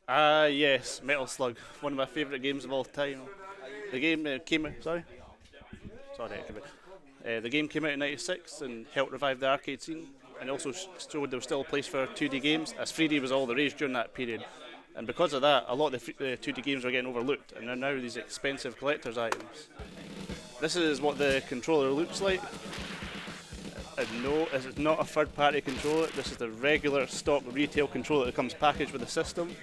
Yes, Metal Slug, one of my favourite games of all time. The game came out. Sorry, the game came out in '96 and helped revive the arcade scene, and also showed there was still a place for 2D games, as 3D was all the rage during that period. And because of that, a lot of the 2D games were getting overlooked, and they're now these expensive collector's items. This is what the controller looks like. And no, this is not a third-party controller. This is the regular stock retail controller that comes packaged with the system.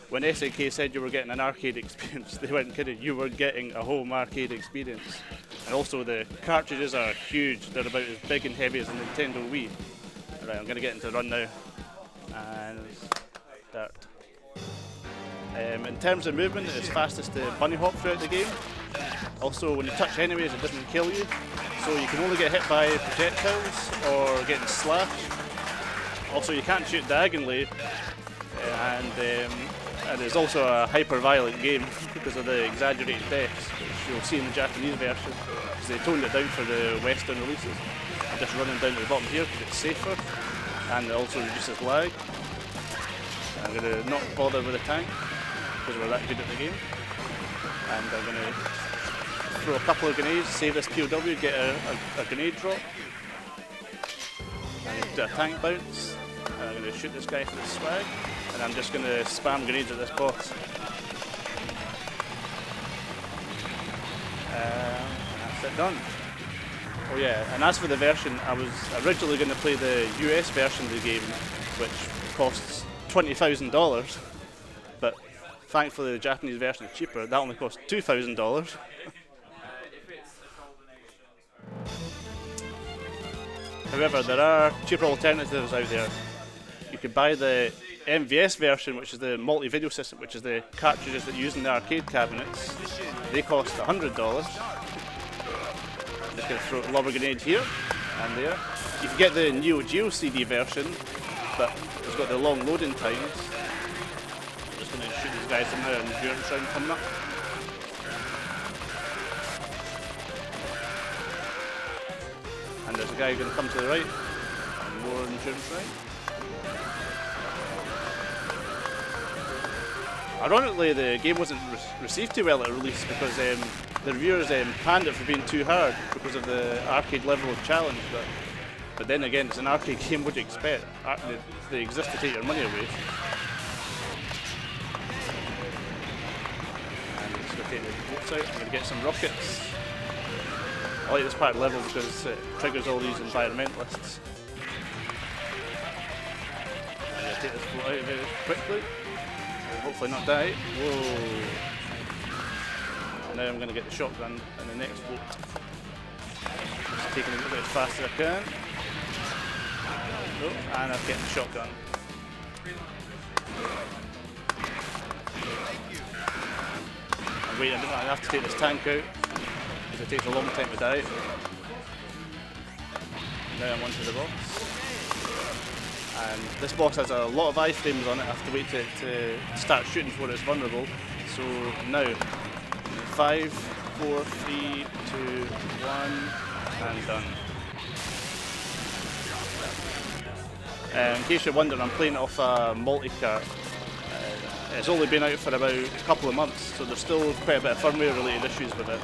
When SNK said you were getting an arcade experience, they weren't kidding. You were getting a home arcade experience. And also the cartridges are huge. They're about as big and heavy as a Nintendo Wii. Right, I'm going to get into run now. And start. In terms of movement, it's fastest to bunny hop throughout the game. Also, when you touch enemies, it doesn't kill you. So you can only get hit by projectiles or getting slashed. Also, you can't shoot diagonally. And it's also a hyper-violent game because of the exaggerated deaths, which you'll see in the Japanese version, because they toned it down for the Western releases. I'm just running down to the bottom here because it's safer, and it also reduces lag. I'm going to not bother with the tank, because we're that good at the game. And I'm going to throw a couple of grenades, save this POW, get a grenade drop. And do a tank bounce. And I'm going to shoot this guy for the swag. And I'm just going to spam grenades at this boss. That's it done. Oh yeah, and as for the version, I was originally going to play the US version of the game, which costs $20,000, but thankfully the Japanese version is cheaper. That only costs $2,000. However, there are cheaper alternatives out there. You could buy the MVS version, which is the multi-video system, which is the cartridges that you use in the arcade cabinets. They cost $100. I'm just going to throw a lobber grenade here and there. You can get the Neo Geo CD version, but it's got the long loading times. I'm just going to shoot these guys in there, and the endurance round coming up. And there's a guy going to come to the right, and more endurance round. Ironically, the game wasn't received too well at release because the reviewers panned it for being too hard because of the arcade level of challenge. But then again, it's an arcade game. What do you expect? They exist to take your money away. And I'm just going to take the boats out. I'm going to get some rockets. I like this part of the level because it triggers all these environmentalists. I'm going to take this boat out very quickly. Hopefully not die. Whoa. And now I'm going to get the shotgun in the next boat. Just taking it as fast as I can. Oh, and I'm getting the shotgun. And wait, I have to take this tank out because it takes a long time to die. Now I'm onto the boss. And this boss has a lot of iframes on it. I have to wait to start shooting before it's vulnerable. So now, 5, 4, 3, 2, 1, and done. In case you're wondering, I'm playing it off a multi-cart. It's only been out for about a couple of months, so there's still quite a bit of firmware related issues with it,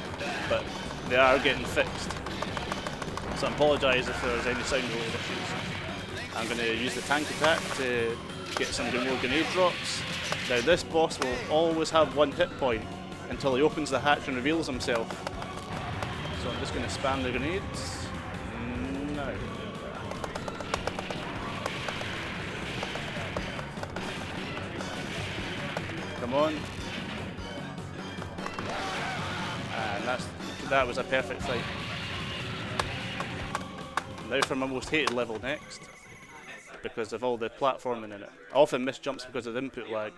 but they are getting fixed. So I apologise if there's any sound related issues. I'm going to use the tank attack to get some more grenade drops. Now this boss will always have one hit point until he opens the hatch and reveals himself. So I'm just going to spam the grenades. No. Come on. And that was a perfect fight. Now for my most hated level next, because of all the platforming in it. I often miss jumps because of input lag.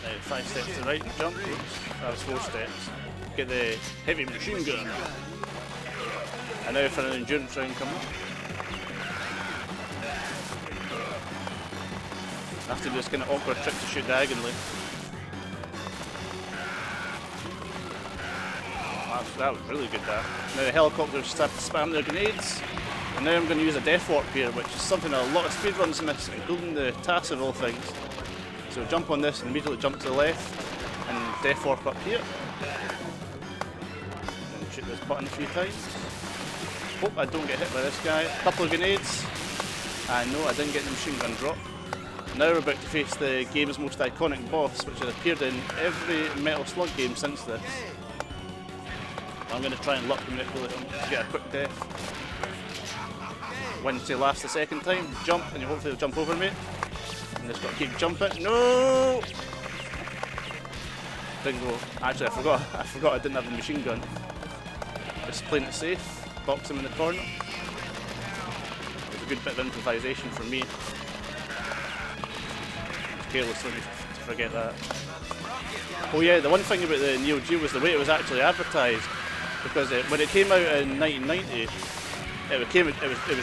Now 5 steps to the right and jump. Oops, that was 4 steps. Get the heavy machine gun. And now for an endurance round coming up. I have to do this kind of awkward trick to shoot diagonally. that was really good there. Now the helicopters start to spam their grenades, and now I'm going to use a death warp here, which is something a lot of speedruns miss, including the TAS of all things. So jump on this and immediately jump to the left, and death warp up here. And shoot this button a few times. Hope I don't get hit by this guy. A couple of grenades, and no, I didn't get the machine gun drop. Now we're about to face the game's most iconic boss, which has appeared in every Metal Slug game since this. I'm going to try and luck manipulate him to get a quick death. Once he laughs the second time, jump, and you hopefully will jump over me. And just got to keep jumping. No! Bingo. Actually, I forgot I didn't have the machine gun. Just playing it safe. Box him in the corner. It's a good bit of improvisation for me. It's careless for me to forget that. Oh yeah, the one thing about the Neo Geo was the way it was actually advertised. Because when it came out in 1990, it was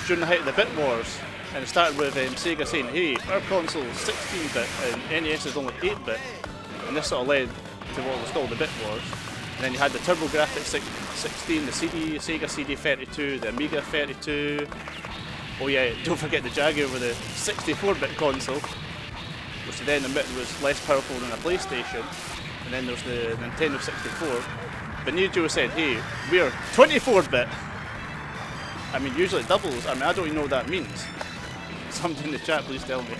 during the height of the Bit Wars, and it started with Sega saying, hey, our console's 16-bit and NES is only 8-bit, and this sort of led to what was called the Bit Wars. And then you had the TurboGrafx 16, the Sega CD32, the Amiga 32. Oh yeah, don't forget the Jaguar with the 64-bit console, which they then admitted was less powerful than a PlayStation. And then there's the Nintendo 64. But Neo Geo said, hey, we're 24-bit. I mean, usually it doubles. I mean, I don't even know what that means. Somebody in the chat, please tell me.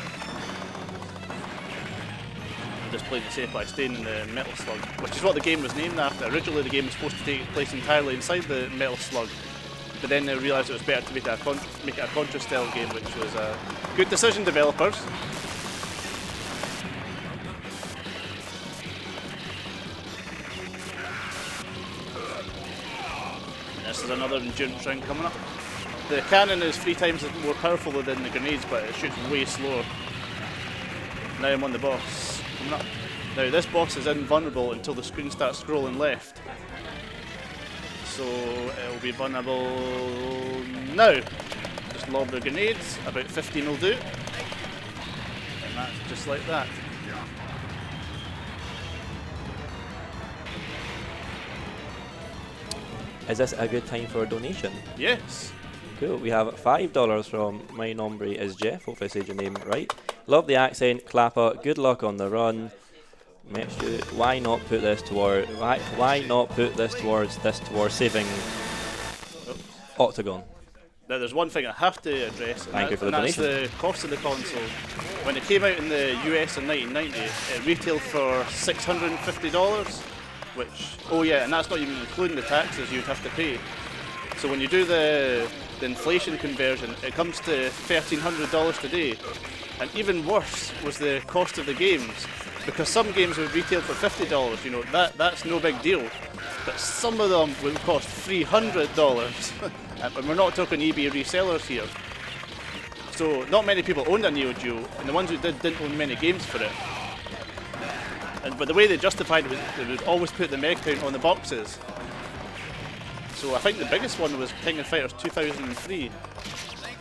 I'm just playing it safe by staying in the Metal Slug, which is what the game was named after. Originally, the game was supposed to take place entirely inside the Metal Slug, but then they realised it was better to make it a Contra-style game, which was a good decision, developers. This is another endurance round coming up. The cannon is 3 times more powerful than the grenades, but it shoots way slower. Now I'm on the boss. Coming up. Now this boss is invulnerable until the screen starts scrolling left. So it'll be vulnerable now. Just lob the grenades, about 15 will do. And that's just like that. Is this a good time for a donation? Yes. Cool. We have $5 from My Nombre is Jeff. Hopefully I said your name right. Love the accent. Clapper. Good luck on the run. Why not put this toward? Why not put this towards saving Octagon? Now there's one thing I have to address, and, Thank you for the donation. That's the cost of the console. When it came out in the US in 1990, it retailed for $650. Which, oh yeah, and that's not even including the taxes you'd have to pay. So when you do the inflation conversion, it comes to $1,300 today. And even worse was the cost of the games, because some games would retail for $50. You know, that's no big deal. But some of them would cost $300, and we're not talking eBay resellers here. So not many people owned a Neo Geo, and the ones who didn't own many games for it. But the way they justified it was they would always put the meg count on the boxes. So I think the biggest one was King of Fighters 2003,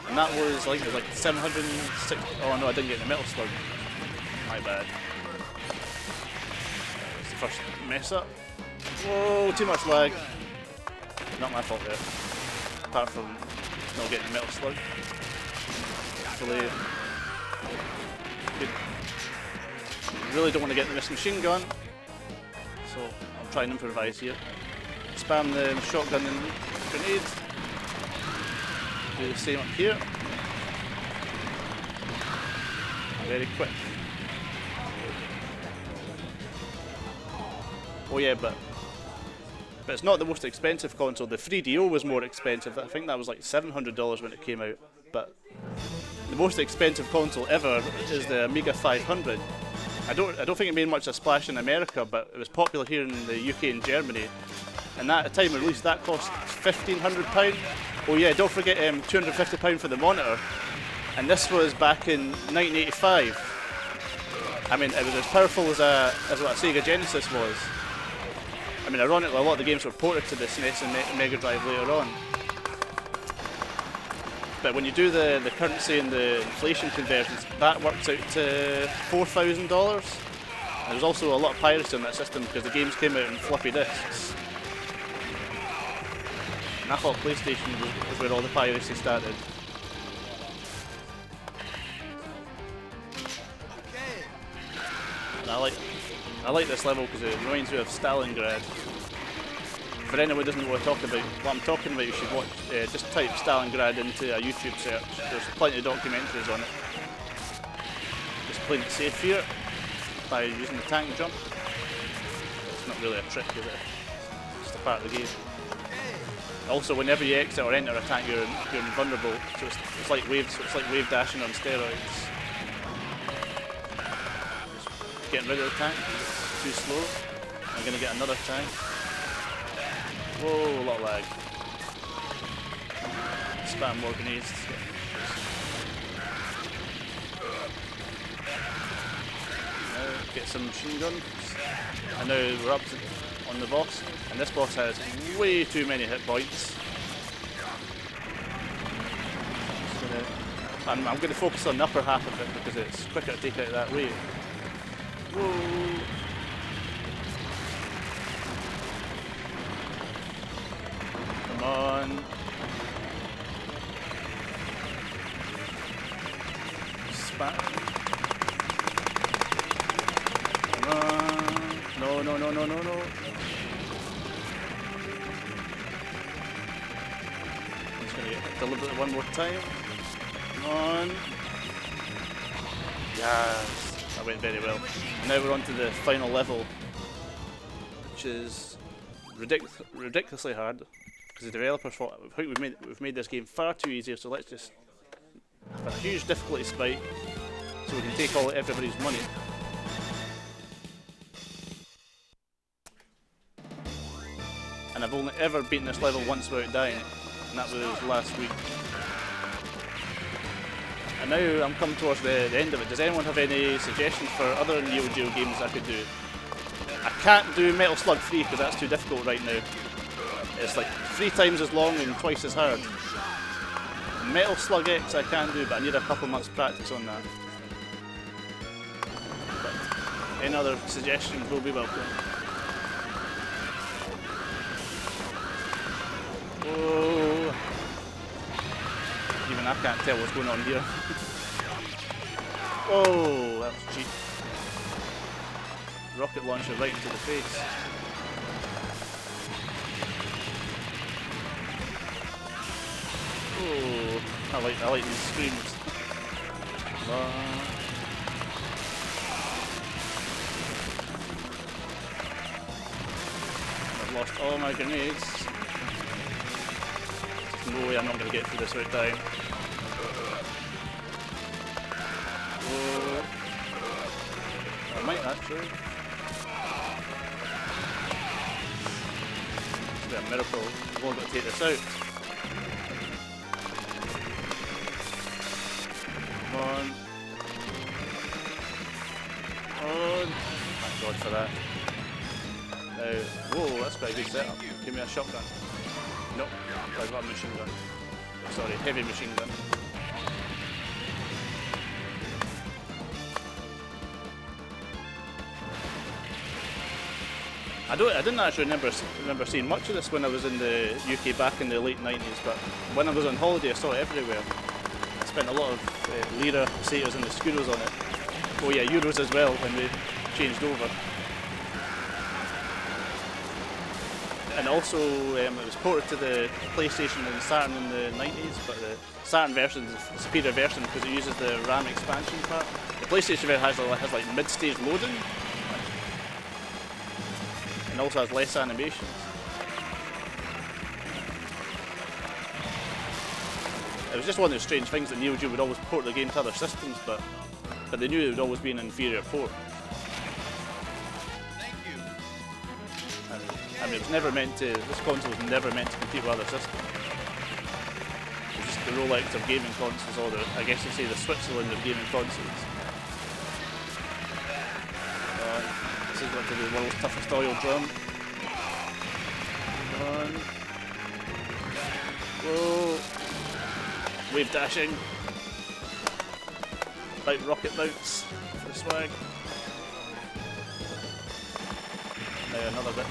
and that was like 760. Oh no, I didn't get the Metal Slug. My bad. It's the first mess up. Whoa, too much lag. Not my fault there. Apart from not getting the Metal Slug. Hopefully, good. Really don't want to get this machine gun, so I'll try and improvise here. Spam the shotgun and grenade. Do the same up here. Very quick. Oh yeah, but it's not the most expensive console. The 3DO was more expensive. I think that was like $700 when it came out. But the most expensive console ever is the Amiga 500. I don't think it made much of a splash in America, but it was popular here in the UK and Germany. And that, at the time of release, that cost £1,500. Oh yeah, don't forget £250 for the monitor. And this was back in 1985. I mean, it was as powerful as what a Sega Genesis was. I mean, ironically, a lot of the games were ported to the SNES and Mega Drive later on. But when you do the currency and the inflation conversions, that works out to $4,000. There's also a lot of piracy on that system because the games came out in floppy disks. And I thought PlayStation was where all the piracy started. And I like this level because it reminds me of Stalingrad. For anyone who doesn't know what I'm talking about, you should watch. Just type Stalingrad into a YouTube search. There's plenty of documentaries on it. Just playing it safe here by using the tank jump. It's not really a trick, is it? It's just a part of the game. Also, whenever you exit or enter a tank, you're invulnerable. So it's like wave dashing on steroids. Just getting rid of the tank. It's too slow. I'm gonna get another tank. Whoa, a lot of lag. Spam more grenades. Now get some machine guns. And now we're up on the boss. And this boss has way too many hit points. I'm going to focus on the upper half of it because it's quicker to take out that way. Whoa. Come on. Spat. Come on. No, no, no, no, no, no. I'm just going to get hit deliberately one more time. Come on. Yes. That went very well. Now we're on to the final level, which is ridiculously hard. Because the developers thought, we've made this game far too easy, so let's just have a huge difficulty spike so we can take all everybody's money. And I've only ever beaten this level once without dying, and that was last week. And now I'm coming towards the end of it. Does anyone have any suggestions for other Neo Geo games I could do? I can't do Metal Slug 3 because that's too difficult right now. It's like 3 times as long and twice as hard. Metal Slug X I can do, but I need a couple months practice on that. But any other suggestions will be welcome. Whoa. Even I can't tell what's going on here. Oh, that was cheap. Rocket launcher right into the face. Oh, I like these screams. I've lost all my grenades. There's no way I'm not going to get through this without dying. Oh. I might actually. It's a bit of a miracle. I've only got to take this out. Come on. On. Thank God for that. Now, whoa, that's quite a good setup. Give me a shotgun. Nope, I've got a machine gun. Sorry, heavy machine gun. I didn't actually remember seeing much of this when I was in the UK back in the late 90s, but when I was on holiday I saw it everywhere. I spent a lot of lira, pesetas and the skuros on it. Oh yeah, euros as well when we changed over. And also it was ported to the PlayStation and Saturn in the 90s, but the Saturn version is a superior version because it uses the RAM expansion part. The PlayStation version has like mid-stage loading. And also has less animations. It was just one of those strange things that Neo Geo would always port the game to other systems, but they knew it would always be an inferior port. Thank you. I mean, it was never meant to. This console was never meant to compete with other systems. It was just the Rolex of gaming consoles, or I guess you say the Switzerland of gaming consoles. This is going to be the world's toughest oil drum. Come on. Whoa. Wave dashing. Like rocket bounce for the swag. Now another bit.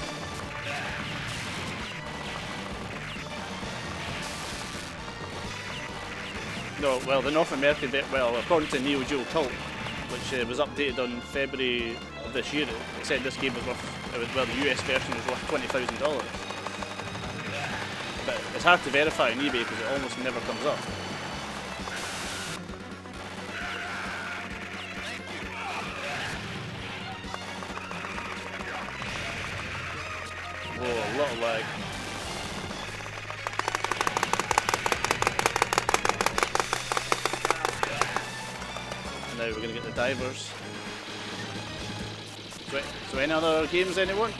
No, well, the North American, well, according to Neo Geo Cult, which was updated on February of this year, it said this game was worth, well, the US version was worth $20,000. But it's hard to verify on eBay because it almost never comes up. Whoa, a lot of lag. And now we're going to get the divers. So any other games, anyone?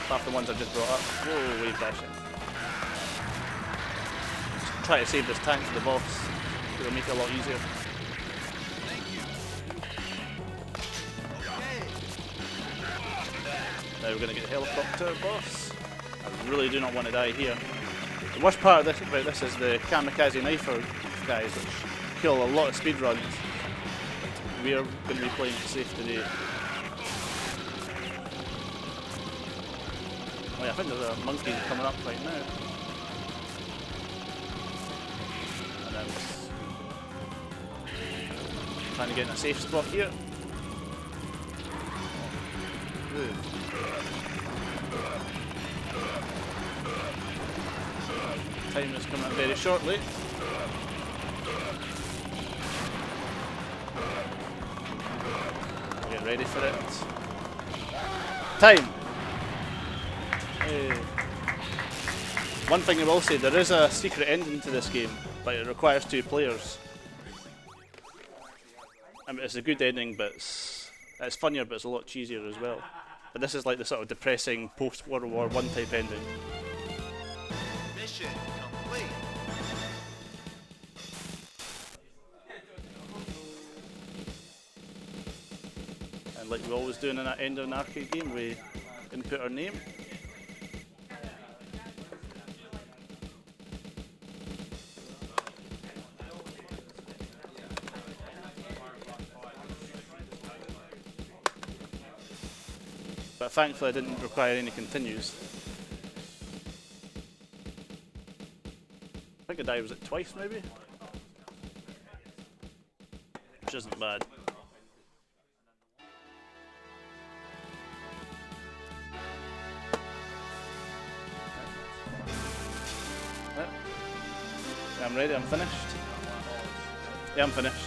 Apart from the ones I just brought up. Whoa, wave dashing. Just try to save this tank for the boss. It'll make it a lot easier. Now we're going to get the helicopter boss. I really do not want to die here. The worst part of this about this is the kamikaze knifer guys, which kill a lot of speedruns. We are going to be playing it safe today. Oh yeah, I think there's a monkey coming up right now. And then trying to get in a safe spot here. Ooh. Time is coming up very shortly. Get ready for it. Time! Hey. One thing I will say, there is a secret ending to this game, but it requires 2 players. I mean, it's a good ending, but it's funnier, but it's a lot cheesier as well. But this is like the sort of depressing post-World War I type ending. Mission complete. And like we always do in an end of an arcade game, we input our name. But thankfully I didn't require any continues. I think I died, was it twice maybe? Which isn't bad. Yeah, I'm ready, I'm finished. Yeah, I'm finished.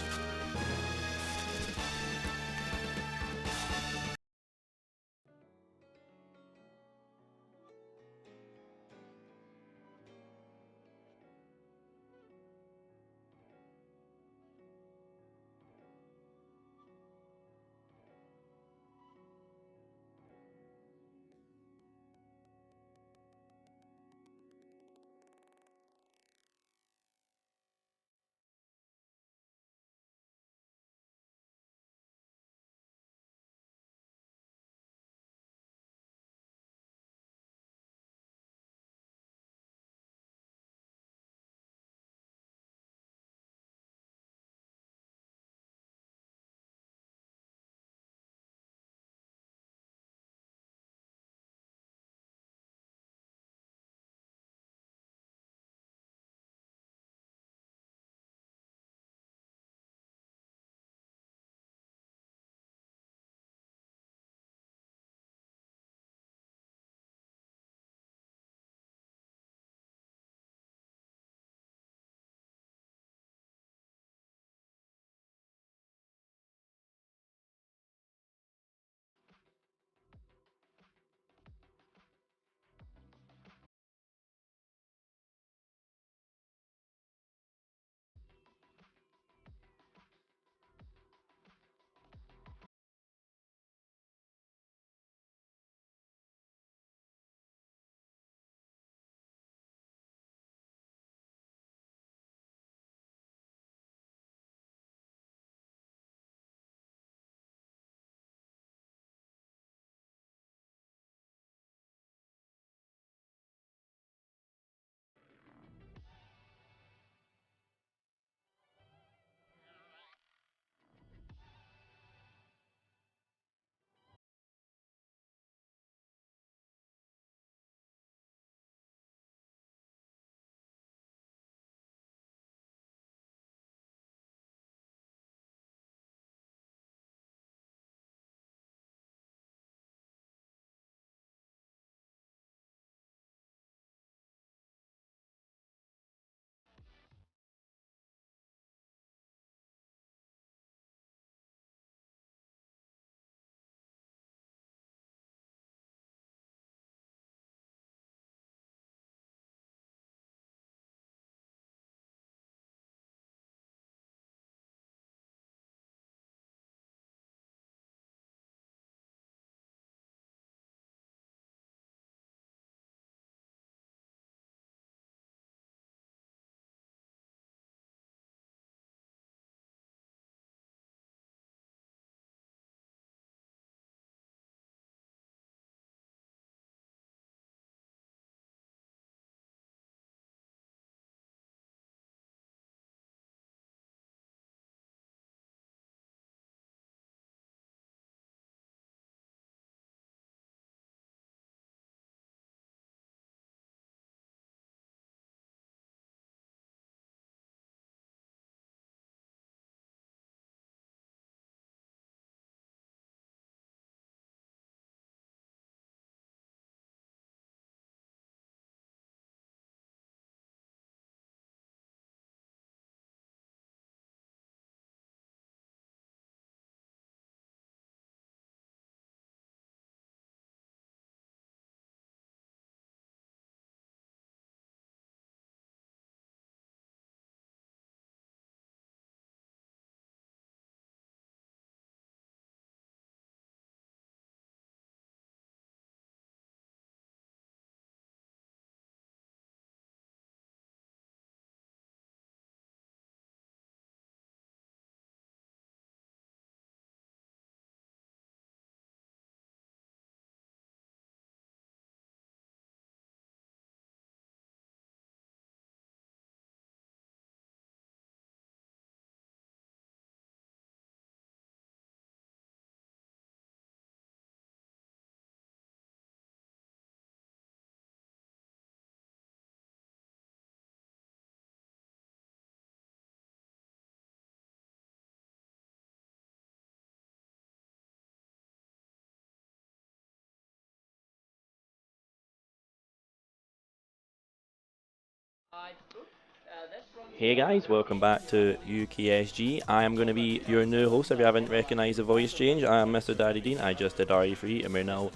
Hey guys, welcome back to UKSG. I am going to be your new host. If you haven't recognised the voice change, I am Mr. Daddy Dean. I just did RE3 and we're now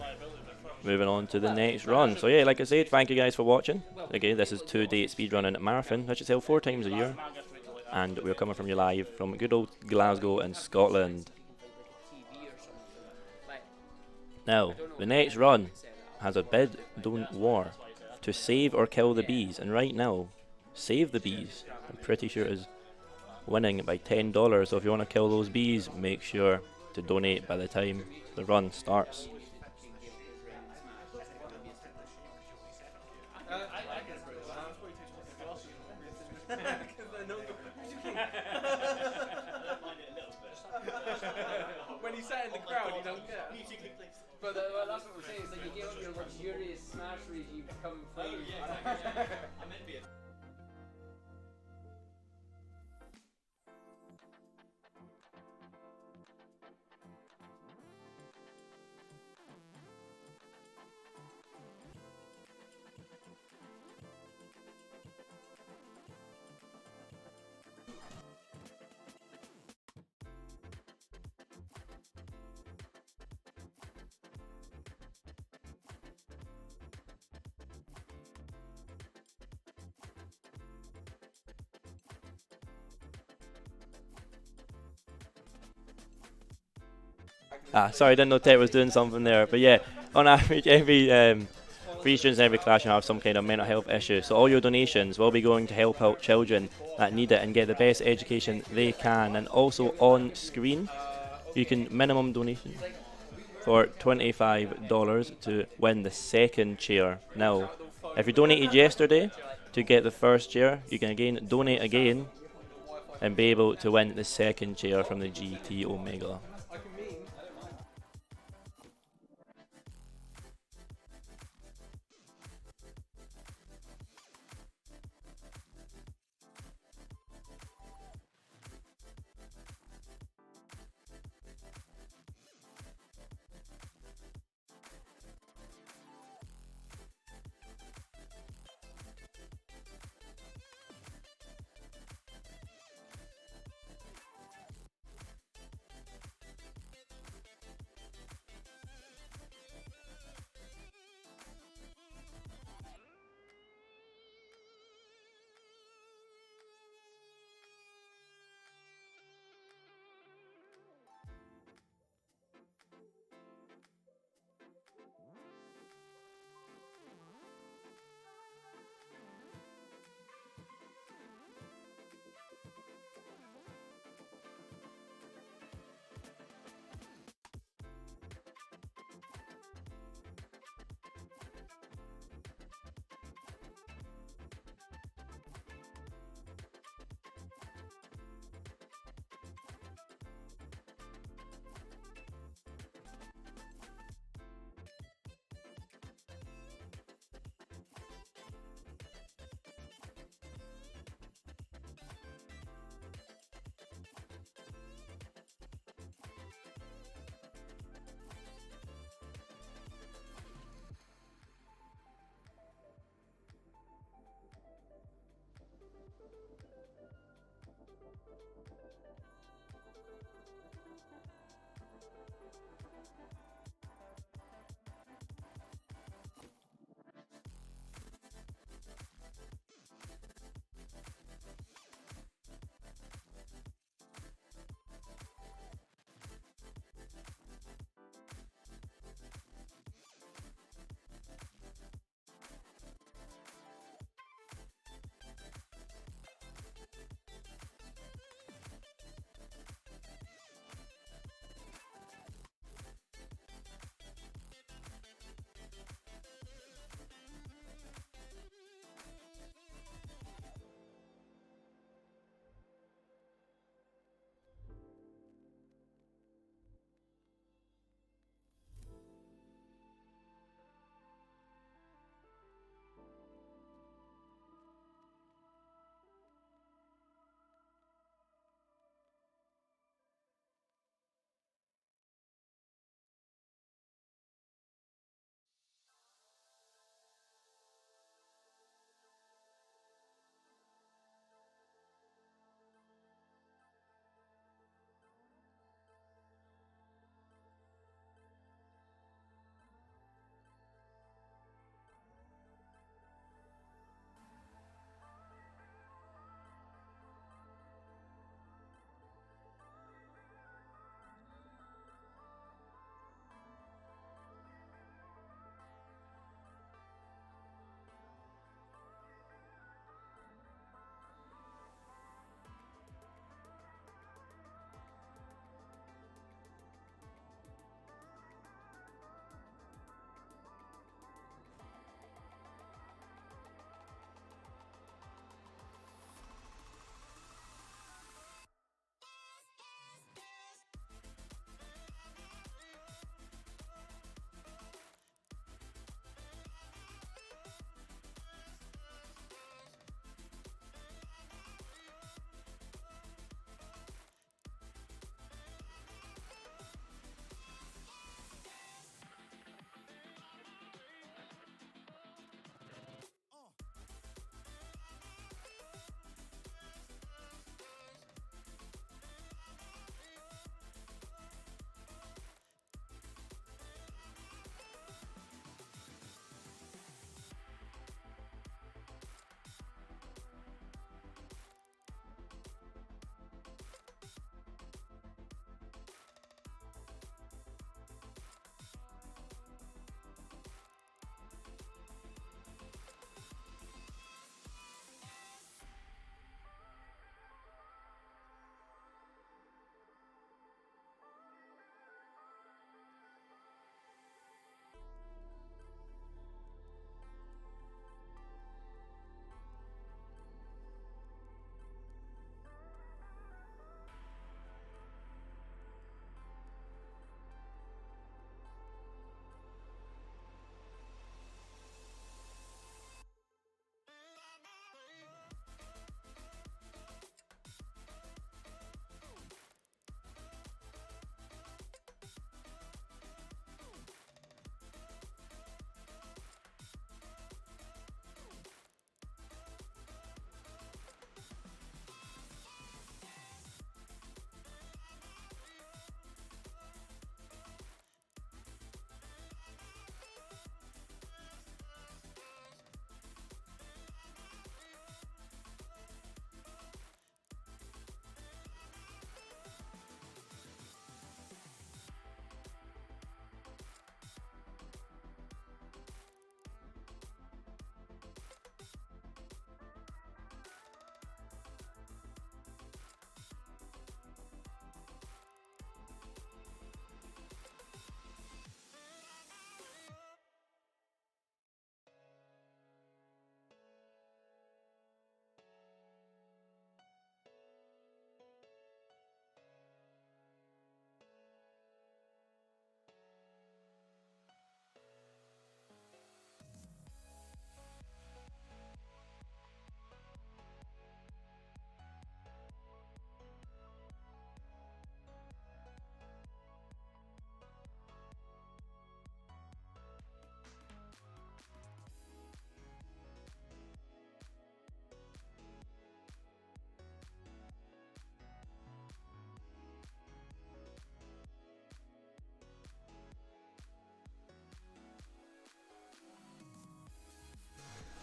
moving on to the next run. So yeah, like I said, thank you guys for watching. Okay, this is 2-day speedrunning marathon, which is held 4 times a year. And we're coming from you live from good old Glasgow in Scotland. Now, the next run has a bid don't war to save or kill the bees, and right now, save the bees, I'm pretty sure is winning by $10. So if you want to kill those bees, make sure to donate by the time the run starts. When you sat in the crowd, you don't care. But that's what we're saying. It's like you give up your luxurious smash regime to come free. Sorry, I didn't know Ted was doing something there. But yeah, on average, every 3 students in every class have some kind of mental health issue. So all your donations will be going to help out children that need it and get the best education they can. And also on screen, you can minimum donation for $25 to win the second chair. Now, if you donated yesterday to get the first chair, you can again donate again and be able to win the second chair from the GT Omega.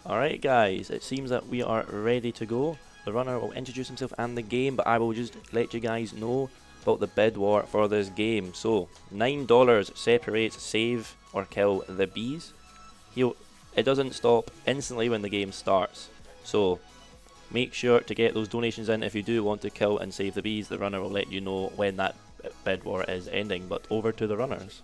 Alright guys, it seems that we are ready to go. The runner will introduce himself and the game, but I will just let you guys know about the bid war for this game. So, $9 separates save or kill the bees. It doesn't stop instantly when the game starts. So, make sure to get those donations in if you do want to kill and save the bees. The runner will let you know when that bid war is ending, but over to the runners.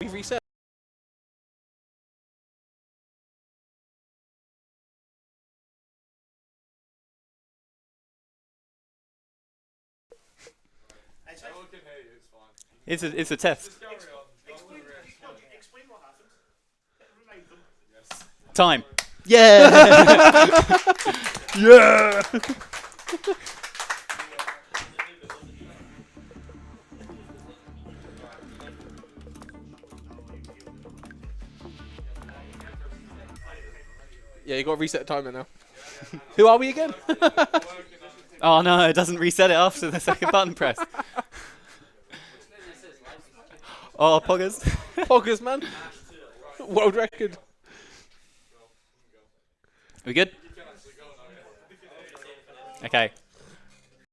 We've reset. It's a test. Explain what happened. Remind them. Time. Yeah. Yeah. Yeah, you got to reset the timer now. Who are we again? Oh no, it doesn't reset it after the second button press. Oh, Poggers. Poggers, man. World record. We good? Okay.